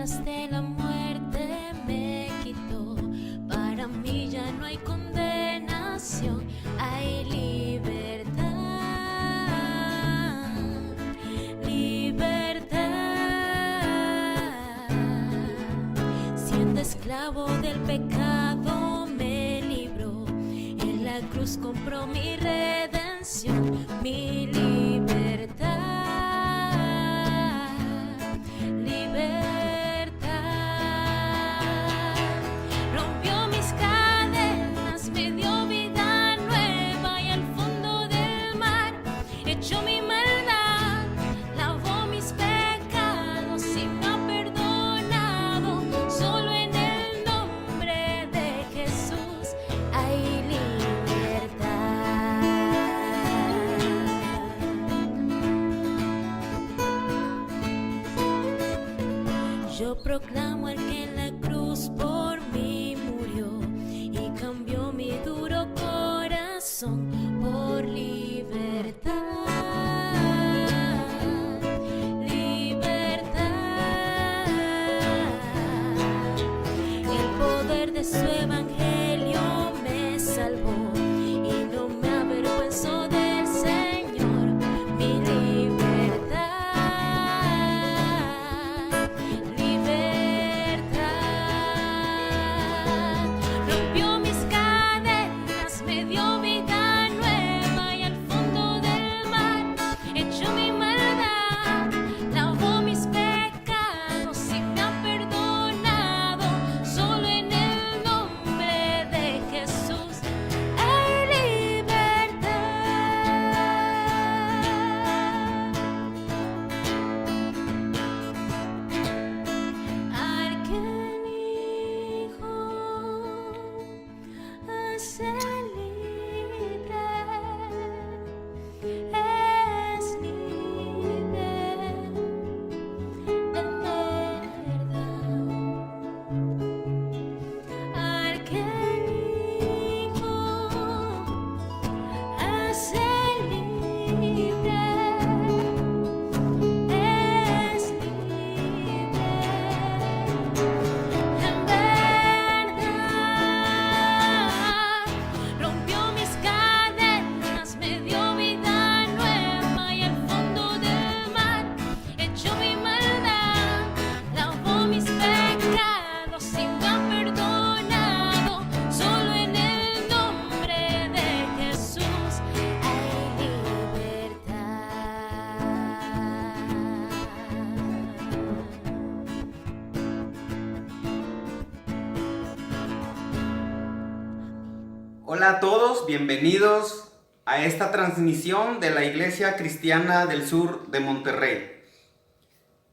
cadenas de la muerte me quitó. Para mí ya no hay condenación, hay libertad, libertad. Siendo esclavo del pecado me libró, en la cruz compró mi redención, mi libertad. Yo proclamo al que en la cruz por mí murió y cambió mi duro corazón por libertad, libertad. El poder de su evangelio me salvó y no me avergüenzo del Señor, mi libertad. Hola a todos, bienvenidos a esta transmisión de la Iglesia Cristiana del Sur de Monterrey.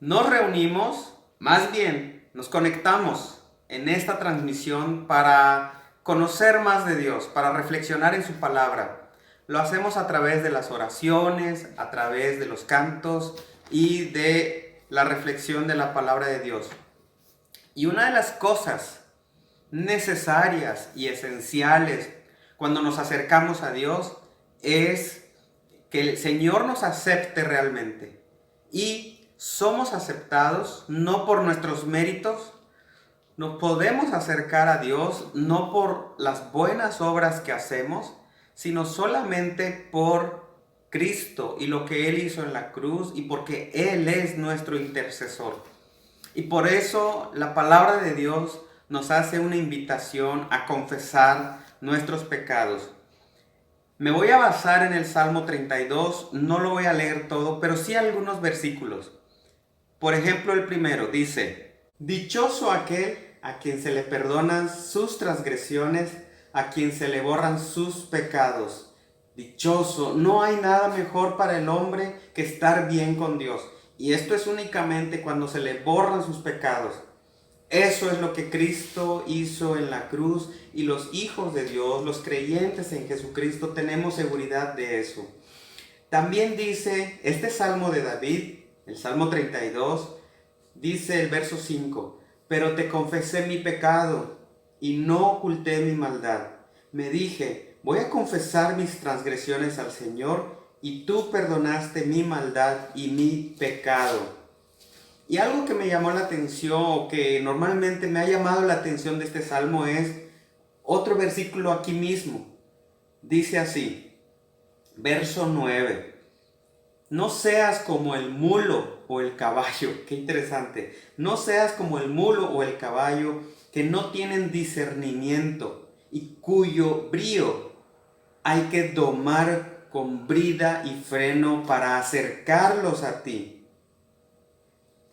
Nos reunimos, más bien nos conectamos en esta transmisión para conocer más de Dios, para reflexionar en su palabra. Lo hacemos a través de las oraciones, a través de los cantos y de la reflexión de la palabra de Dios. Y una de las cosas necesarias y esenciales cuando nos acercamos a Dios es que el Señor nos acepte realmente. Y somos aceptados no por nuestros méritos. Nos podemos acercar a Dios no por las buenas obras que hacemos, sino solamente por Cristo y lo que Él hizo en la cruz y porque Él es nuestro intercesor. Y por eso la palabra de Dios nos hace una invitación a confesar nuestros pecados. Me voy a basar en el Salmo 32, no lo voy a leer todo, pero sí algunos versículos. Por ejemplo, el primero dice: dichoso aquel a quien se le perdonan sus transgresiones, a quien se le borran sus pecados. Dichoso, no hay nada mejor para el hombre que estar bien con Dios. Y esto es únicamente cuando se le borran sus pecados. Eso es lo que Cristo hizo en la cruz y los hijos de Dios, los creyentes en Jesucristo, tenemos seguridad de eso. También dice este Salmo de David, el Salmo 32, dice el verso 5: pero te confesé mi pecado y no oculté mi maldad. Me dije, voy a confesar mis transgresiones al Señor y tú perdonaste mi maldad y mi pecado. Y algo que me llamó la atención, o que normalmente me ha llamado la atención de este salmo, es otro versículo aquí mismo. Dice así, verso 9. No seas como el mulo o el caballo. Qué interesante. No seas como el mulo o el caballo que no tienen discernimiento y cuyo brío hay que domar con brida y freno para acercarlos a ti.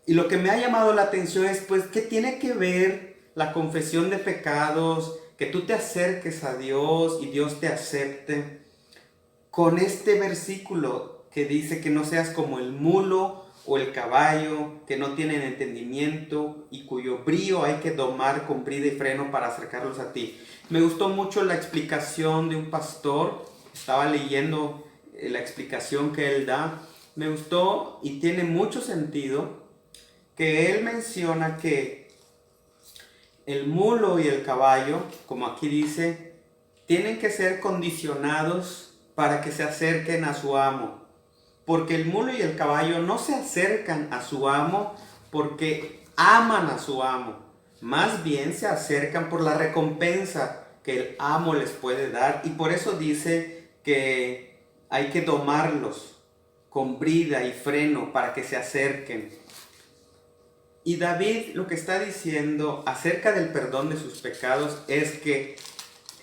Y lo que me ha llamado la atención es, pues, ¿qué tiene que ver la confesión de pecados, que tú te acerques a Dios y Dios te acepte, con este versículo que dice que no seas como el mulo o el caballo que no tienen entendimiento y cuyo brío hay que domar con brida y freno para acercarlos a ti? Me gustó mucho la explicación de un pastor. Estaba leyendo la explicación que él da. Me gustó y tiene mucho sentido, que él menciona que el mulo y el caballo, como aquí dice, tienen que ser condicionados para que se acerquen a su amo. Porque el mulo y el caballo no se acercan a su amo porque aman a su amo. Más bien se acercan por la recompensa que el amo les puede dar. Y por eso dice que hay que domarlos con brida y freno para que se acerquen. Y David lo que está diciendo acerca del perdón de sus pecados es que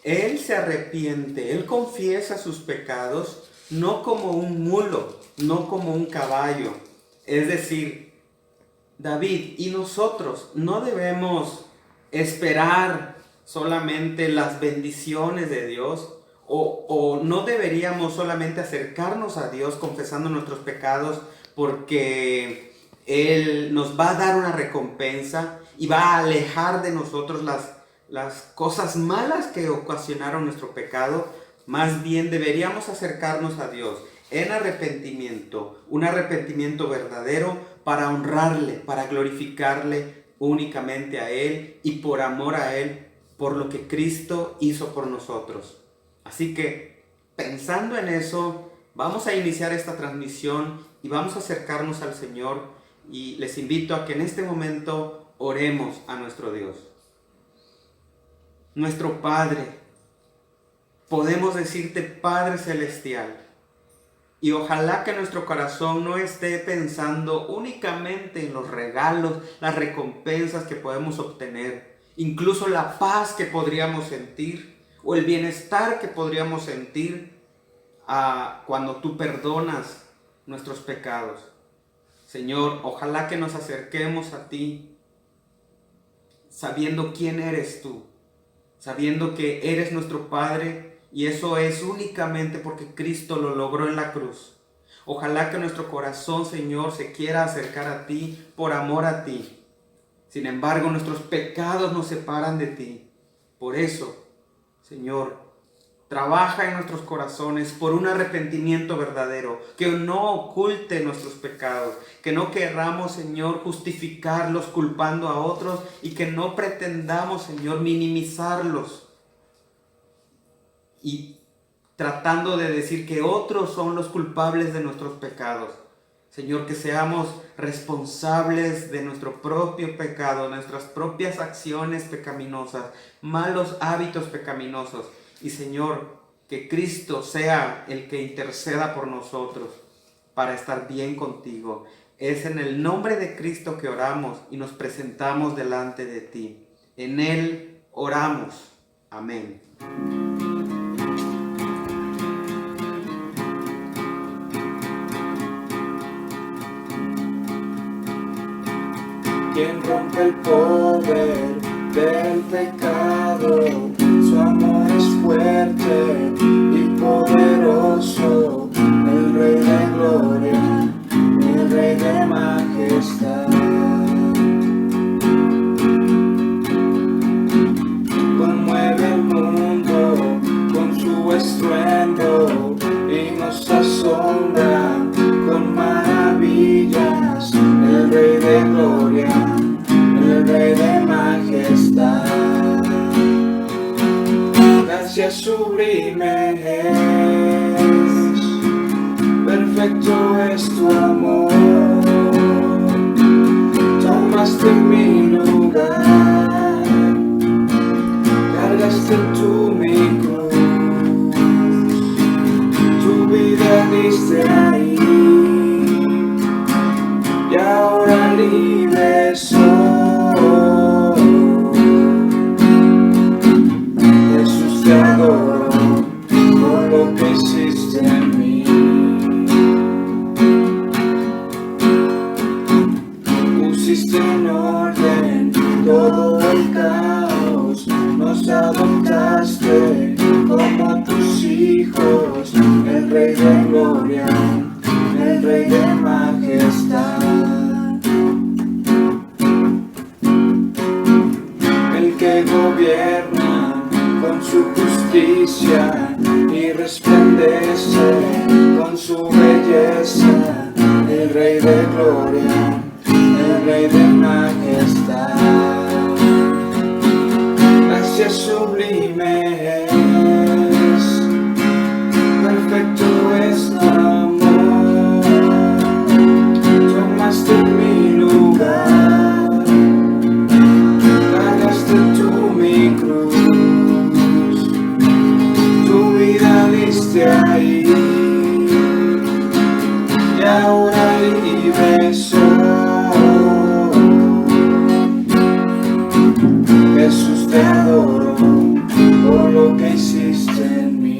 él se arrepiente, él confiesa sus pecados, no como un mulo, no como un caballo. Es decir, David y nosotros no debemos esperar solamente las bendiciones de Dios, o no deberíamos solamente acercarnos a Dios confesando nuestros pecados porque Él nos va a dar una recompensa y va a alejar de nosotros las cosas malas que ocasionaron nuestro pecado. Más bien deberíamos acercarnos a Dios en arrepentimiento, un arrepentimiento verdadero para honrarle, para glorificarle únicamente a Él y por amor a Él, por lo que Cristo hizo por nosotros. Así que, pensando en eso, vamos a iniciar esta transmisión y vamos a acercarnos al Señor, y les invito a que en este momento oremos a nuestro Dios. Nuestro Padre, podemos decirte Padre Celestial, y ojalá que nuestro corazón no esté pensando únicamente en los regalos, las recompensas que podemos obtener, incluso la paz que podríamos sentir o el bienestar que podríamos sentir cuando tú perdonas nuestros pecados. Señor, ojalá que nos acerquemos a ti sabiendo quién eres tú, sabiendo que eres nuestro Padre, y eso es únicamente porque Cristo lo logró en la cruz. Ojalá que nuestro corazón, Señor, se quiera acercar a ti por amor a ti. Sin embargo, nuestros pecados nos separan de ti. Por eso, Señor, trabaja en nuestros corazones por un arrepentimiento verdadero, que no oculte nuestros pecados, que no querramos, Señor, justificarlos culpando a otros, y que no pretendamos, Señor, minimizarlos y tratando de decir que otros son los culpables de nuestros pecados. Señor, que seamos responsables de nuestro propio pecado, nuestras propias acciones pecaminosas, malos hábitos pecaminosos. Y Señor, que Cristo sea el que interceda por nosotros para estar bien contigo. Es en el nombre de Cristo que oramos y nos presentamos delante de ti. En Él oramos. Amén. Quien rompe el poder del pecado, su amor es fuerte y poderoso, el Rey de gloria, el Rey de majestad. Conmueve el mundo con su estruendo y nos asombra con maravillas, el Rey de gloria, el Rey de majestad. Gracia sublime es, perfecto es tu amor. tomaste mi lugar, cargaste tú mi cruz, tu vida diste ahí, y ahora libre soy. Jesús, te adoro por lo que hiciste en mí. Pusiste en orden todo el caos, nos adoptaste como tus hijos, el Rey de gloria, el Rey de majestad, el que gobierna con su justicia y resplandece con su belleza, el Rey de gloria, el Rey de majestad. Gracias sublime es, perfecto es tu amor, tomaste mi lugar, cargaste tú mi cruz, tu vida diste ahí, y ahora libre soy. Jesús, te adoro por lo que hiciste en mí.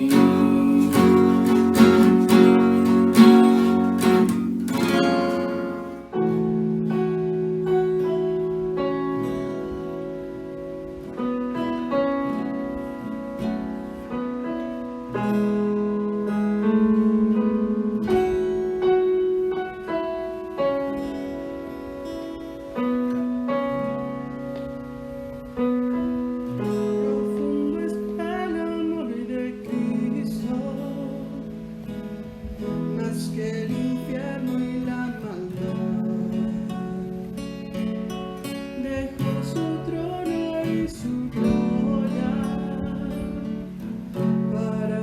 Para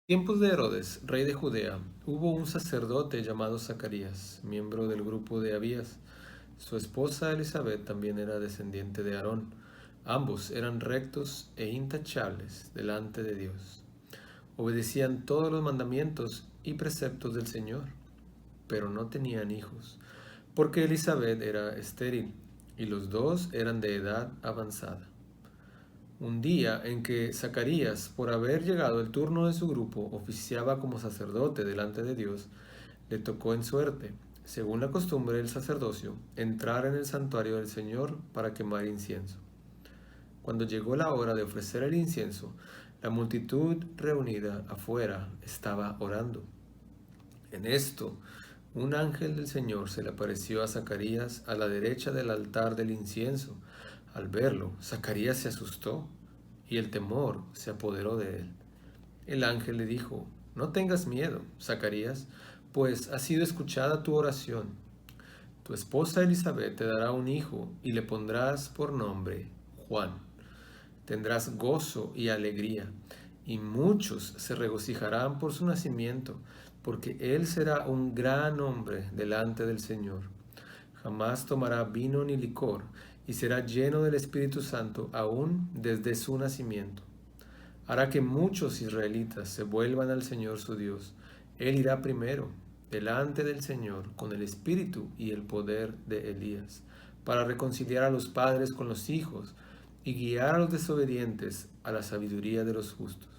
Tiempos de Herodes, rey de Judea, hubo un sacerdote llamado Zacarías, miembro del grupo de Abías. Su esposa Elizabeth también era descendiente de Aarón. Ambos eran rectos e intachables delante de Dios. Obedecían todos los mandamientos y preceptos del Señor, pero no tenían hijos, porque Elizabeth era estéril y los dos eran de edad avanzada. Un día en que Zacarías, por haber llegado el turno de su grupo, oficiaba como sacerdote delante de Dios, le tocó en suerte, según la costumbre del sacerdocio, entrar en el santuario del Señor para quemar incienso. Cuando llegó la hora de ofrecer el incienso, la multitud reunida afuera estaba orando. En esto, un ángel del Señor se le apareció a Zacarías a la derecha del altar del incienso. Al verlo, Zacarías se asustó y el temor se apoderó de él. El ángel le dijo: No tengas miedo, Zacarías, pues ha sido escuchada tu oración. Tu esposa Elizabeth te dará un hijo y le pondrás por nombre Juan. Tendrás gozo y alegría, y muchos se regocijarán por su nacimiento, porque él será un gran hombre delante del Señor. Jamás tomará vino ni licor, y será lleno del Espíritu Santo aún desde su nacimiento. Hará que muchos israelitas se vuelvan al Señor su Dios. Él irá primero delante del Señor con el espíritu y el poder de Elías, para reconciliar a los padres con los hijos y guiar a los desobedientes a la sabiduría de los justos.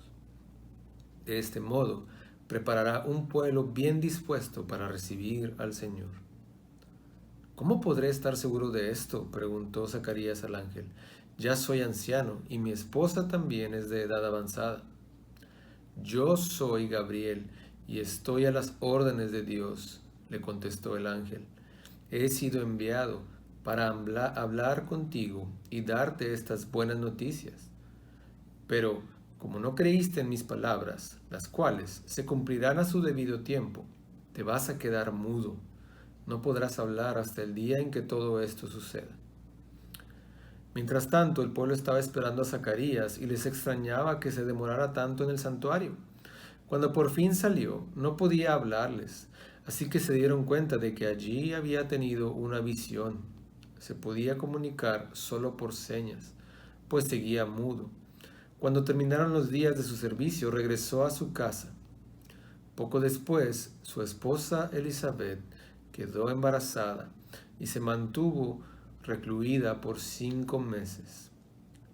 De este modo, preparará un pueblo bien dispuesto para recibir al Señor. ¿Cómo podré estar seguro de esto?, preguntó Zacarías al ángel. Ya soy anciano y mi esposa también es de edad avanzada. Yo soy Gabriel y estoy a las órdenes de Dios, le contestó el ángel. He sido enviado para hablar contigo y darte estas buenas noticias. Pero como no creíste en mis palabras, las cuales se cumplirán a su debido tiempo, te vas a quedar mudo. No podrás hablar hasta el día en que todo esto suceda. Mientras tanto, el pueblo estaba esperando a Zacarías y les extrañaba que se demorara tanto en el santuario. Cuando por fin salió, no podía hablarles, así que se dieron cuenta de que allí había tenido una visión. Se podía comunicar solo por señas, pues seguía mudo. Cuando terminaron los días de su servicio, regresó a su casa. Poco después, su esposa Elizabeth quedó embarazada y se mantuvo recluida por 5 meses.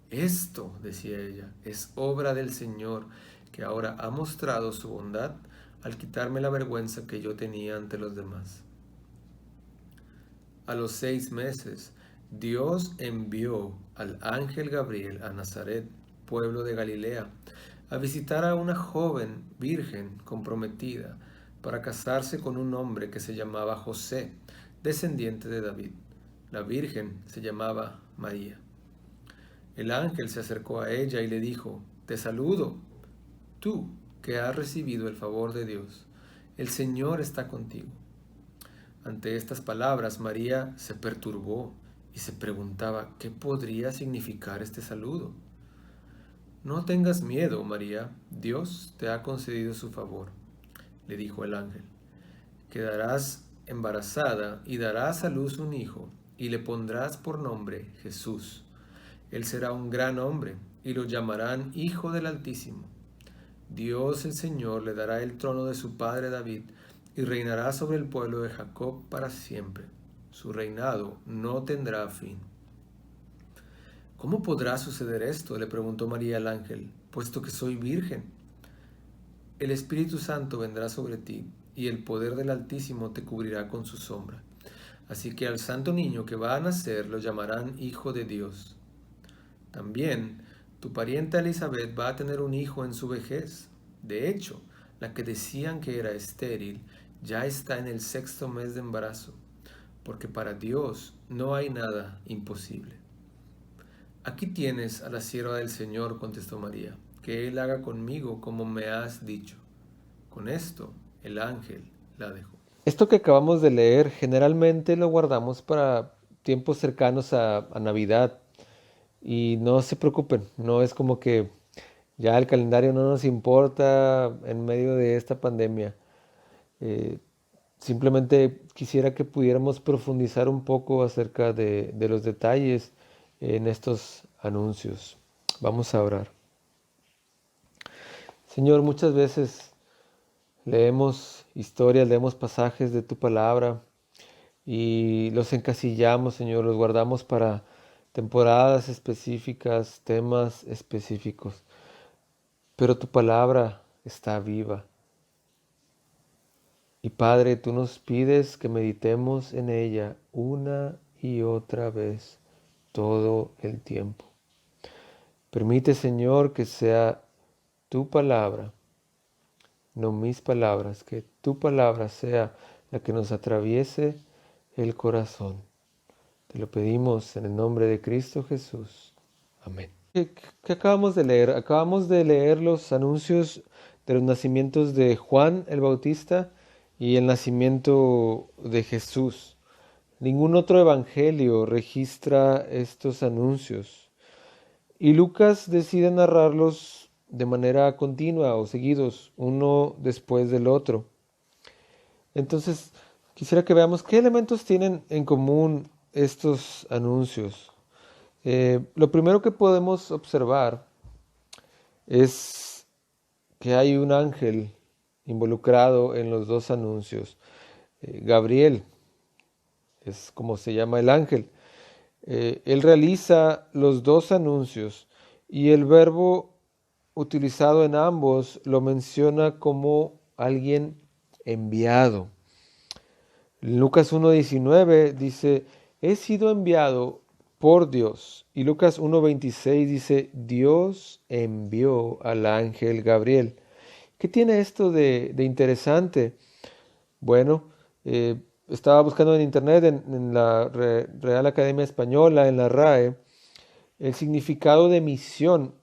Esto, decía ella, es obra del Señor, que ahora ha mostrado su bondad al quitarme la vergüenza que yo tenía ante los demás. A los 6 meses, Dios envió al ángel Gabriel a Nazaret, pueblo de Galilea, a visitar a una joven virgen comprometida para casarse con un hombre que se llamaba José, descendiente de David. La virgen se llamaba María. El ángel se acercó a ella y le dijo: Te saludo, tú que has recibido el favor de Dios. El Señor está contigo. Ante estas palabras, María se perturbó y se preguntaba qué podría significar este saludo. No tengas miedo, María, Dios te ha concedido su favor, le dijo el ángel. Quedarás embarazada y darás a luz un hijo, y le pondrás por nombre Jesús. Él será un gran hombre, y lo llamarán Hijo del Altísimo. Dios el Señor le dará el trono de su padre David, y reinará sobre el pueblo de Jacob para siempre. Su reinado no tendrá fin. ¿Cómo podrá suceder esto?, le preguntó María al ángel, puesto que soy virgen. El Espíritu Santo vendrá sobre ti, y el poder del Altísimo te cubrirá con su sombra. Así que al santo niño que va a nacer lo llamarán Hijo de Dios. También tu parienta Elizabeth va a tener un hijo en su vejez. De hecho, la que decían que era estéril ya está en el 6º mes de embarazo, porque para Dios no hay nada imposible. Aquí tienes a la sierva del Señor, contestó María, que Él haga conmigo como me has dicho. Con esto, el ángel la dejó. Esto que acabamos de leer generalmente lo guardamos para tiempos cercanos a Navidad. Y no se preocupen, no es como que Ya el calendario no nos importa en medio de esta pandemia. Eh, Simplemente quisiera que pudiéramos profundizar un poco acerca de los detalles en estos anuncios. Vamos a orar. Señor, muchas veces leemos historias, leemos pasajes de tu palabra y los encasillamos, Señor, los guardamos para temporadas específicas, temas específicos. Pero tu palabra está viva. Y Padre, tú nos pides que meditemos en ella una y otra vez todo el tiempo. Permite, Señor, que sea tu palabra, no mis palabras, que tu palabra sea la que nos atraviese el corazón. Te lo pedimos en el nombre de Cristo Jesús. Amén. ¿Qué acabamos de leer? Acabamos de leer los anuncios de los nacimientos de Juan el Bautista y el nacimiento de Jesús. Ningún otro evangelio registra estos anuncios. Y Lucas decide narrarlos de manera continua o seguidos, uno después del otro. Entonces, quisiera que veamos qué elementos tienen en común estos anuncios. Lo primero que podemos observar es que hay un ángel involucrado en los dos anuncios. Gabriel es como se llama el ángel. Él realiza los dos anuncios y el verbo utilizado en ambos lo menciona como alguien enviado. Lucas 1:19 dice, he sido enviado por Dios. Y Lucas 1:26 dice, Dios envió al ángel Gabriel. ¿Qué tiene esto de interesante? Bueno, estaba buscando en internet, en la Real Academia Española, en la RAE, el significado de misión.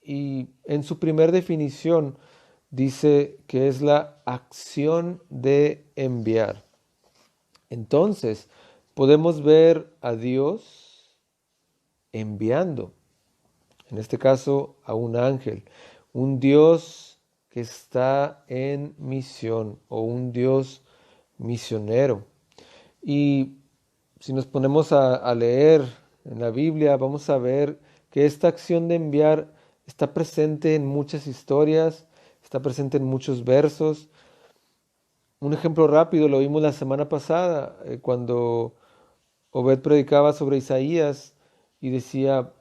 Y en su primer definición dice que es la acción de enviar. Entonces, podemos ver a Dios enviando, en este caso a un ángel, un Dios que está en misión o un Dios misionero. Y si nos ponemos a leer en la Biblia, vamos a ver que esta acción de enviar está presente en muchas historias, está presente en muchos versos. Un ejemplo rápido lo vimos la semana pasada, cuando Obed predicaba sobre Isaías y decía,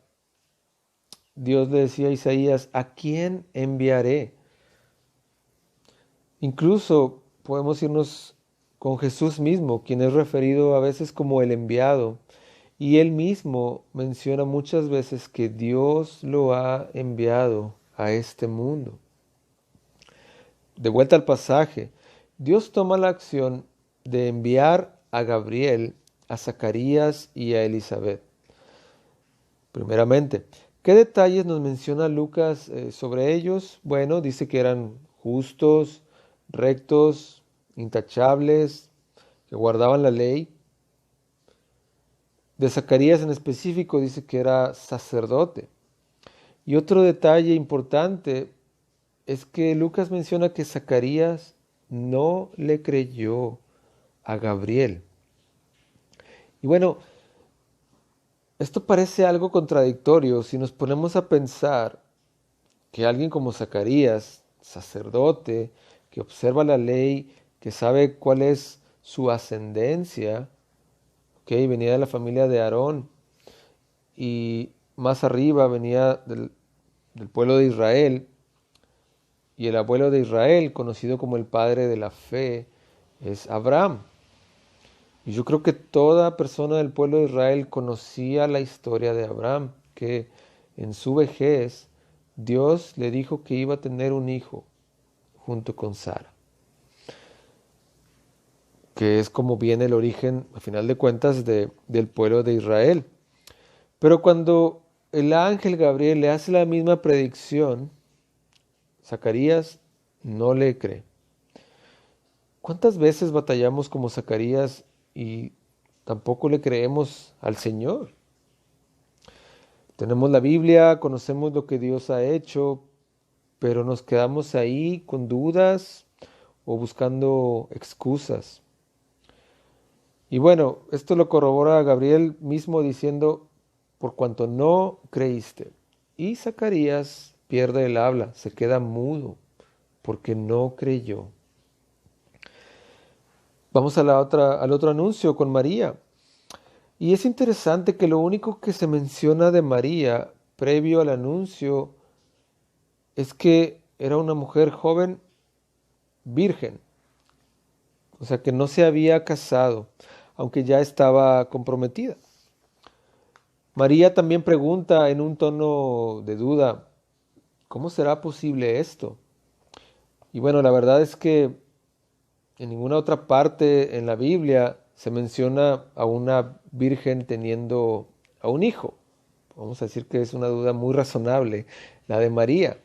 Dios le decía a Isaías, ¿a quién enviaré? Incluso podemos irnos con Jesús mismo, quien es referido a veces como el enviado. Y él mismo menciona muchas veces que Dios lo ha enviado a este mundo. De vuelta al pasaje, Dios toma la acción de enviar a Gabriel, a Zacarías y a Elizabeth. Primeramente, ¿qué detalles nos menciona Lucas sobre ellos? Bueno, dice que eran justos, rectos, intachables, que guardaban la ley. De Zacarías en específico dice que era sacerdote. Y otro detalle importante es que Lucas menciona que Zacarías no le creyó a Gabriel. Y bueno, esto parece algo contradictorio si nos ponemos a pensar que alguien como Zacarías, sacerdote, que observa la ley, que sabe cuál es su ascendencia, venía de la familia de Aarón y más arriba venía del pueblo de Israel, y el abuelo de Israel, conocido como el padre de la fe, es Abraham. Y yo creo que toda persona del pueblo de Israel conocía la historia de Abraham, que en su vejez Dios le dijo que iba a tener un hijo junto con Sara, que es como viene el origen, a final de cuentas, del pueblo de Israel. Pero cuando el ángel Gabriel le hace la misma predicción, Zacarías no le cree. ¿Cuántas veces batallamos como Zacarías y tampoco le creemos al Señor? Tenemos la Biblia, conocemos lo que Dios ha hecho, pero nos quedamos ahí con dudas o buscando excusas. Y bueno, esto lo corrobora Gabriel mismo diciendo, por cuanto no creíste. Y Zacarías pierde el habla, se queda mudo, porque no creyó. Vamos al otro anuncio con María. Y es interesante que lo único que se menciona de María previo al anuncio es que era una mujer joven virgen, o sea que no se había casado, aunque ya estaba comprometida. María también pregunta en un tono de duda, ¿cómo será posible esto? Y bueno, la verdad es que en ninguna otra parte en la Biblia se menciona a una virgen teniendo a un hijo. Vamos a decir que es una duda muy razonable, la de María.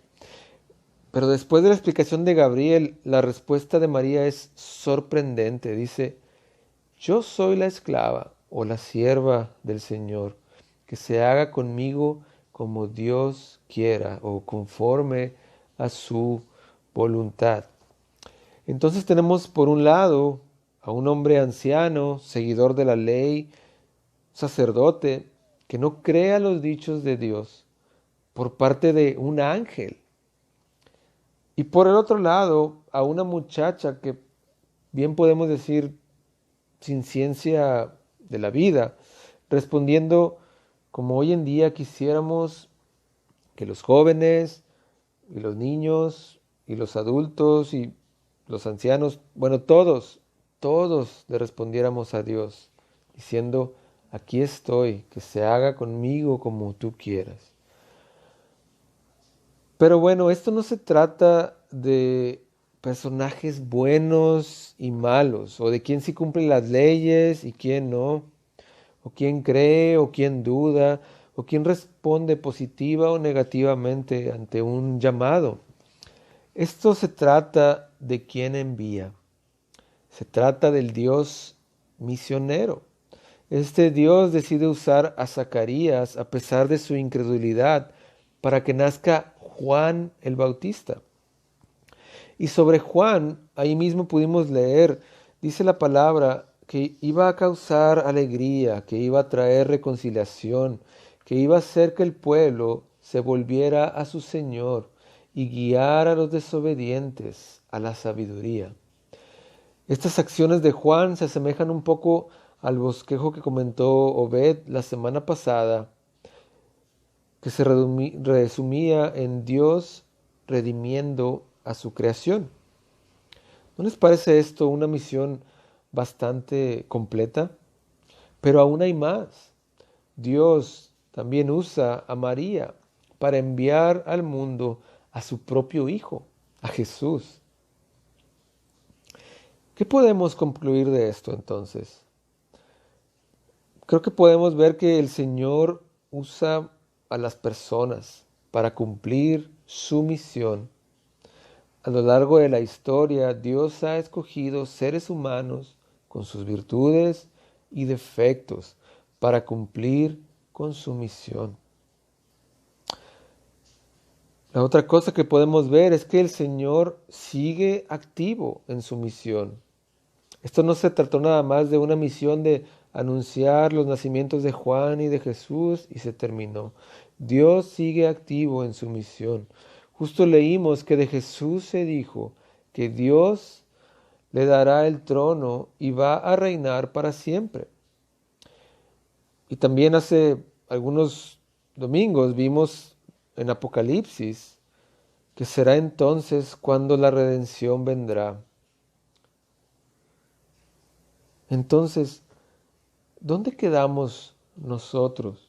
Pero después de la explicación de Gabriel, la respuesta de María es sorprendente. Dice, yo soy la esclava o la sierva del Señor, que se haga conmigo como Dios quiera o conforme a su voluntad. Entonces tenemos por un lado a un hombre anciano, seguidor de la ley, sacerdote, que no cree a los dichos de Dios por parte de un ángel. Y por el otro lado, a una muchacha que bien podemos decir sin ciencia de la vida, respondiendo como hoy en día quisiéramos que los jóvenes y los niños y los adultos y los ancianos, bueno, todos le respondiéramos a Dios, diciendo, aquí estoy, que se haga conmigo como tú quieras. Pero bueno, esto no se trata de personajes buenos y malos, o de quién sí cumple las leyes y quién no, o quién cree o quién duda, o quién responde positiva o negativamente ante un llamado. Esto se trata de quién envía. Se trata del Dios misionero. Este Dios decide usar a Zacarías a pesar de su incredulidad para que nazca Juan el Bautista. Y sobre Juan, ahí mismo pudimos leer, dice la palabra, que iba a causar alegría, que iba a traer reconciliación, que iba a hacer que el pueblo se volviera a su Señor y guiar a los desobedientes a la sabiduría. Estas acciones de Juan se asemejan un poco al bosquejo que comentó Obed la semana pasada, que se resumía en Dios redimiendo a su creación. ¿No les parece esto una misión bastante completa? Pero aún hay más. Dios también usa a María para enviar al mundo a su propio Hijo, a Jesús. ¿Qué podemos concluir de esto entonces? Creo que podemos ver que el Señor usa a las personas para cumplir su misión. A lo largo de la historia, Dios ha escogido seres humanos con sus virtudes y defectos para cumplir con su misión. La otra cosa que podemos ver es que el Señor sigue activo en su misión. Esto no se trató nada más de una misión de anunciar los nacimientos de Juan y de Jesús y se terminó. Dios sigue activo en su misión. Justo leímos que de Jesús se dijo que Dios le dará el trono y va a reinar para siempre. Y también hace algunos domingos vimos en Apocalipsis que será entonces cuando la redención vendrá. Entonces, ¿dónde quedamos nosotros?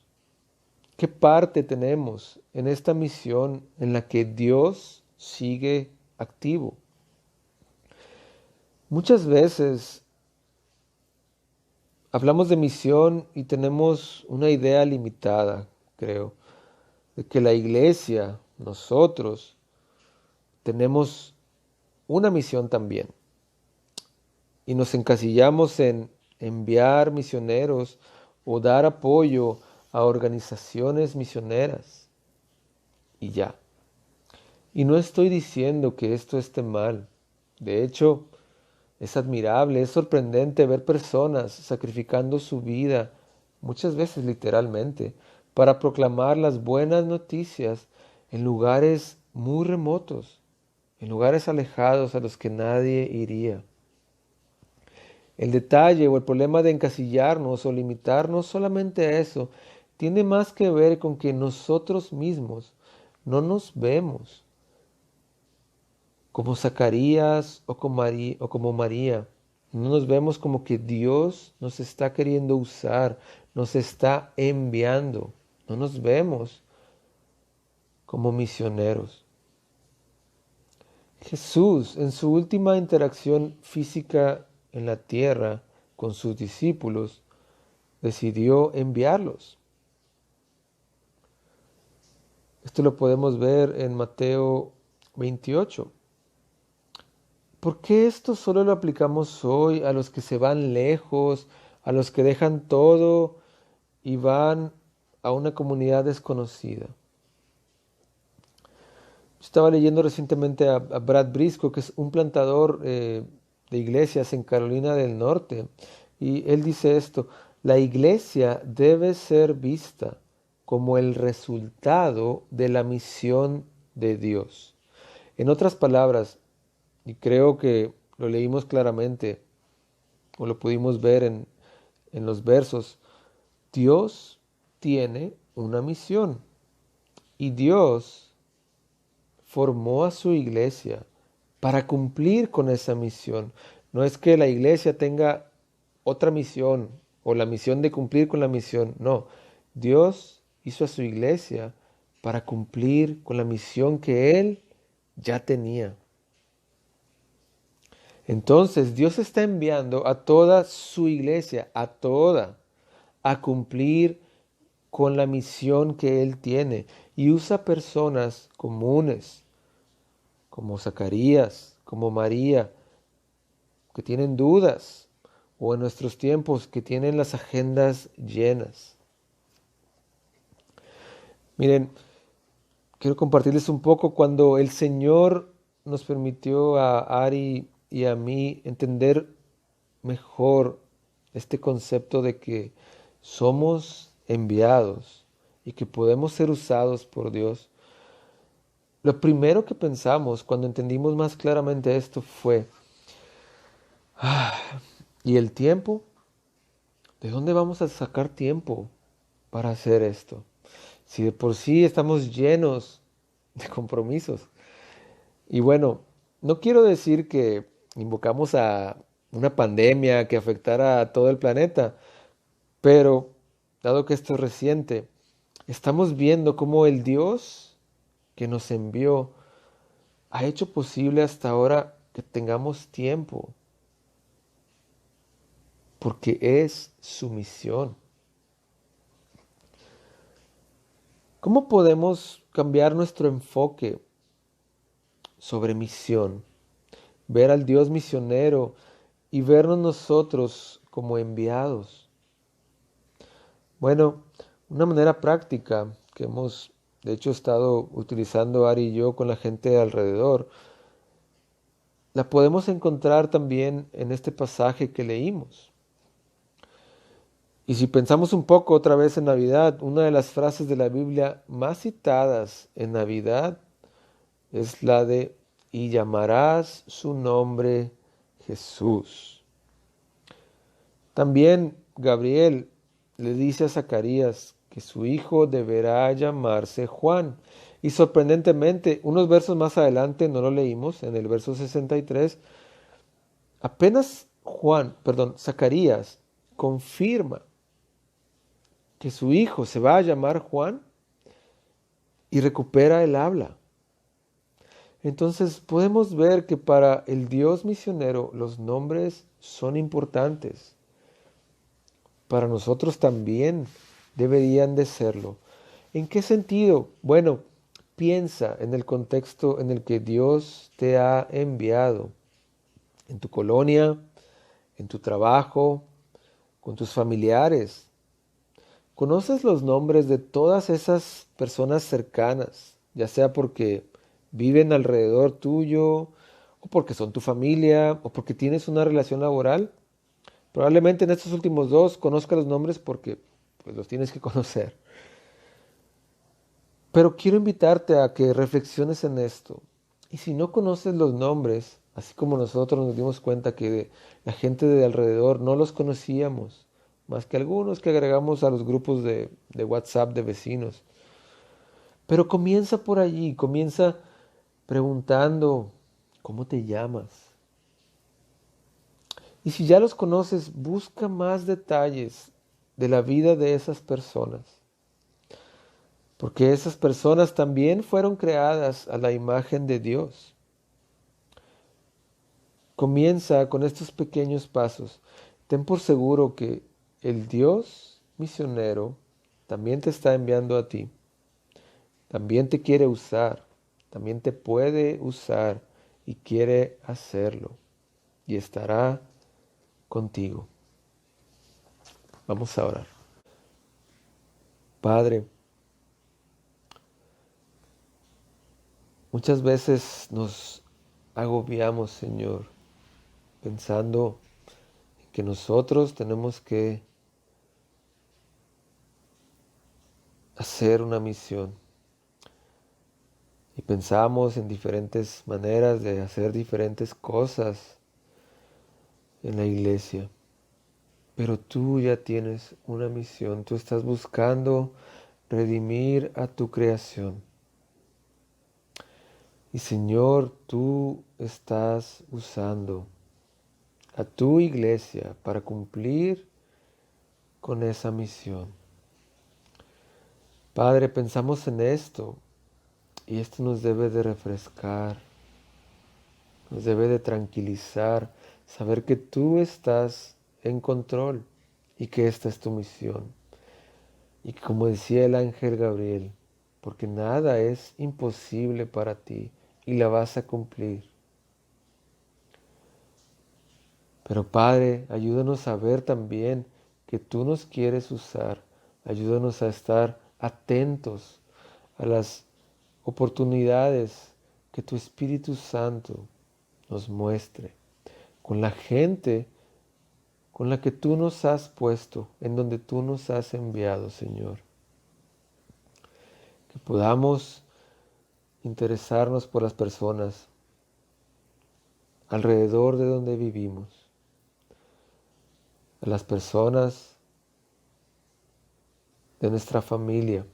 ¿Qué parte tenemos en esta misión en la que Dios sigue activo? Muchas veces hablamos de misión y tenemos una idea limitada, creo, de que la iglesia, nosotros, tenemos una misión también. Y nos encasillamos en enviar misioneros o dar apoyo a organizaciones misioneras y ya. Y no estoy diciendo que esto esté mal. De hecho, es admirable, es sorprendente ver personas sacrificando su vida, muchas veces literalmente, para proclamar las buenas noticias en lugares muy remotos, en lugares alejados a los que nadie iría. El detalle o el problema de encasillarnos o limitarnos solamente a eso tiene más que ver con que nosotros mismos no nos vemos como Zacarías o como María. No nos vemos como que Dios nos está queriendo usar, nos está enviando. No nos vemos como misioneros. Jesús, en su última interacción física en la tierra con sus discípulos, decidió enviarlos. Esto lo podemos ver en Mateo 28. ¿Por qué esto solo lo aplicamos hoy a los que se van lejos, a los que dejan todo y van a una comunidad desconocida? Estaba leyendo recientemente a Brad Briscoe, que es un plantador de iglesias en Carolina del Norte, y él dice esto: la iglesia debe ser vista como el resultado de la misión de Dios. En otras palabras, y creo que lo leímos claramente, o lo pudimos ver en los versos, Dios tiene una misión y Dios formó a su iglesia para cumplir con esa misión. No es que la iglesia tenga otra misión o la misión de cumplir con la misión, no. Dios hizo a su iglesia para cumplir con la misión que Él ya tenía. Entonces Dios está enviando a toda su iglesia, a cumplir con la misión que Él tiene. Y usa personas comunes, como Zacarías, como María, que tienen dudas, o en nuestros tiempos, que tienen las agendas llenas. Miren, quiero compartirles un poco cuando el Señor nos permitió a Ari y a mí entender mejor este concepto de que somos enviados y que podemos ser usados por Dios. Lo primero que pensamos cuando entendimos más claramente esto fue, ¿y el tiempo? ¿De dónde vamos a sacar tiempo para hacer esto? Si de por sí estamos llenos de compromisos. Y bueno, no quiero decir que invocamos a una pandemia que afectara a todo el planeta, pero dado que esto es reciente, estamos viendo cómo el Dios que nos envió ha hecho posible hasta ahora que tengamos tiempo, porque es su misión. ¿Cómo podemos cambiar nuestro enfoque sobre misión? Ver al Dios misionero y vernos nosotros como enviados. Bueno, una manera práctica que hemos de hecho estado utilizando Ari y yo con la gente alrededor, la podemos encontrar también en este pasaje que leímos. Y si pensamos un poco otra vez en Navidad, una de las frases de la Biblia más citadas en Navidad es la de "y llamarás su nombre Jesús". También Gabriel le dice a Zacarías que su hijo deberá llamarse Juan. Y sorprendentemente, unos versos más adelante, no lo leímos, en el verso 63, apenas Zacarías confirma que su hijo se va a llamar Juan y recupera el habla. Entonces podemos ver que para el Dios misionero los nombres son importantes. Para nosotros también deberían de serlo. ¿En qué sentido? Bueno, piensa en el contexto en el que Dios te ha enviado. En tu colonia, en tu trabajo, con tus familiares. Conoces los nombres de todas esas personas cercanas, ya sea porque viven alrededor tuyo, o porque son tu familia, o porque tienes una relación laboral. Probablemente en estos últimos dos conozcas los nombres porque pues, los tienes que conocer. Pero quiero invitarte a que reflexiones en esto. Y si no conoces los nombres, así como nosotros nos dimos cuenta que la gente de alrededor no los conocíamos, más que algunos que agregamos a los grupos de WhatsApp de vecinos. Pero comienza por allí, comienza preguntando, ¿cómo te llamas? Y si ya los conoces, busca más detalles de la vida de esas personas. Porque esas personas también fueron creadas a la imagen de Dios. Comienza con estos pequeños pasos. Ten por seguro que el Dios misionero también te está enviando a ti. También te quiere usar. También te puede usar y quiere hacerlo. Y estará contigo. Vamos a orar. Padre, muchas veces nos agobiamos, Señor, pensando que nosotros tenemos que hacer una misión. Y pensamos en diferentes maneras de hacer diferentes cosas en la iglesia. Pero tú ya tienes una misión. Tú estás buscando redimir a tu creación. Y Señor, tú estás usando a tu iglesia para cumplir con esa misión. Padre, pensamos en esto y esto nos debe de refrescar, nos debe de tranquilizar, saber que tú estás en control y que esta es tu misión. Y como decía el ángel Gabriel, porque nada es imposible para ti y la vas a cumplir. Pero Padre, ayúdanos a ver también que tú nos quieres usar. Ayúdanos a estar atentos a las oportunidades que tu Espíritu Santo nos muestre con la gente con la que tú nos has puesto, en donde tú nos has enviado, Señor. Que podamos interesarnos por las personas alrededor de donde vivimos, a las personas de nuestra familia,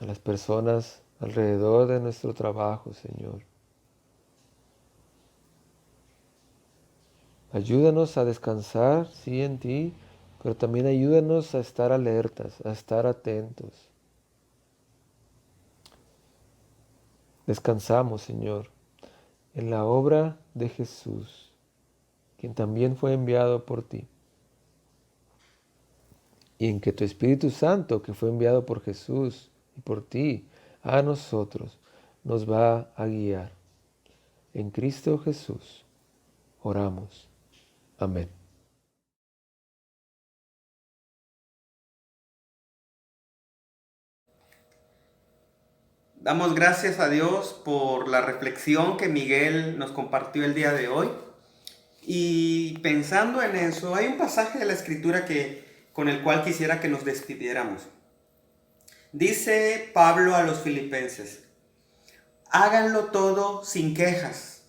a las personas alrededor de nuestro trabajo, Señor. Ayúdanos a descansar, sí, en ti, pero también ayúdanos a estar alertas, a estar atentos. Descansamos, Señor, en la obra de Jesús, quien también fue enviado por ti. Y en que tu Espíritu Santo, que fue enviado por Jesús y por ti, a nosotros, nos va a guiar. En Cristo Jesús, oramos. Amén. Damos gracias a Dios por la reflexión que Miguel nos compartió el día de hoy. Y pensando en eso, hay un pasaje de la Escritura con el cual quisiera que nos despidiéramos. Dice Pablo a los filipenses: háganlo todo sin quejas.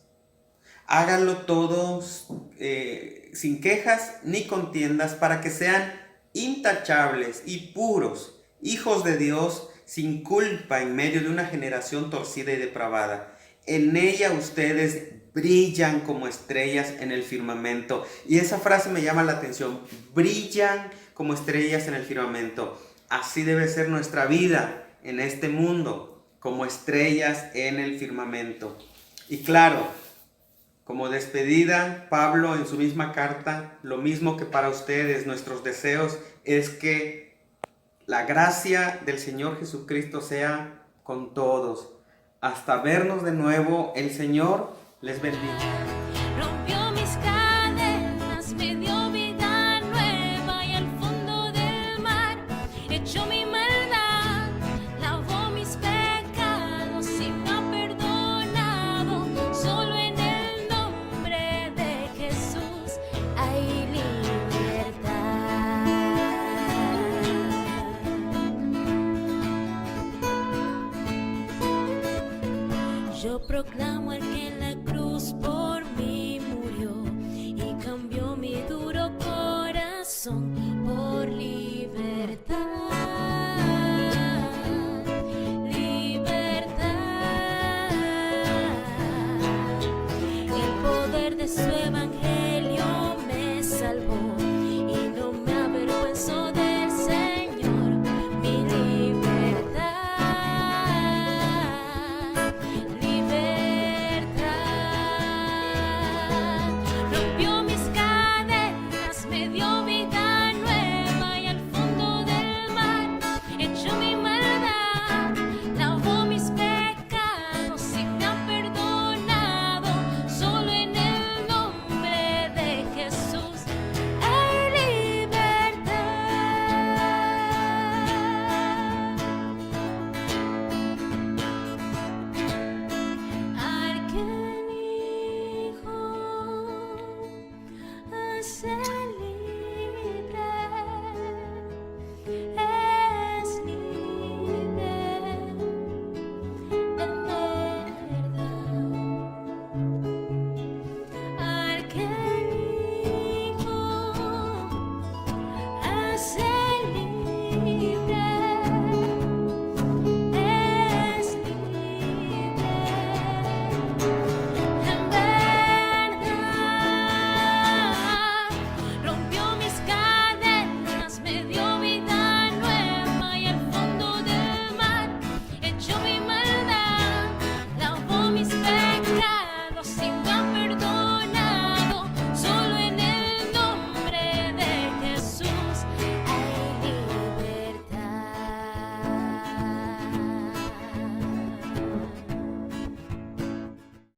Háganlo todo sin quejas ni contiendas, para que sean intachables y puros, hijos de Dios, sin culpa en medio de una generación torcida y depravada. En ella ustedes brillan como estrellas en el firmamento. Y esa frase me llama la atención: brillan como estrellas en el firmamento. Así debe ser nuestra vida en este mundo, como estrellas en el firmamento. Y claro, como despedida, Pablo en su misma carta, lo mismo que para ustedes, nuestros deseos es que la gracia del Señor Jesucristo sea con todos. Hasta vernos de nuevo, el Señor les bendiga. Rompió mis cadenas, me dio vida nueva y al fondo del mar echó Yo proclamo al que en la cruz por mí murió y cambió mi duro corazón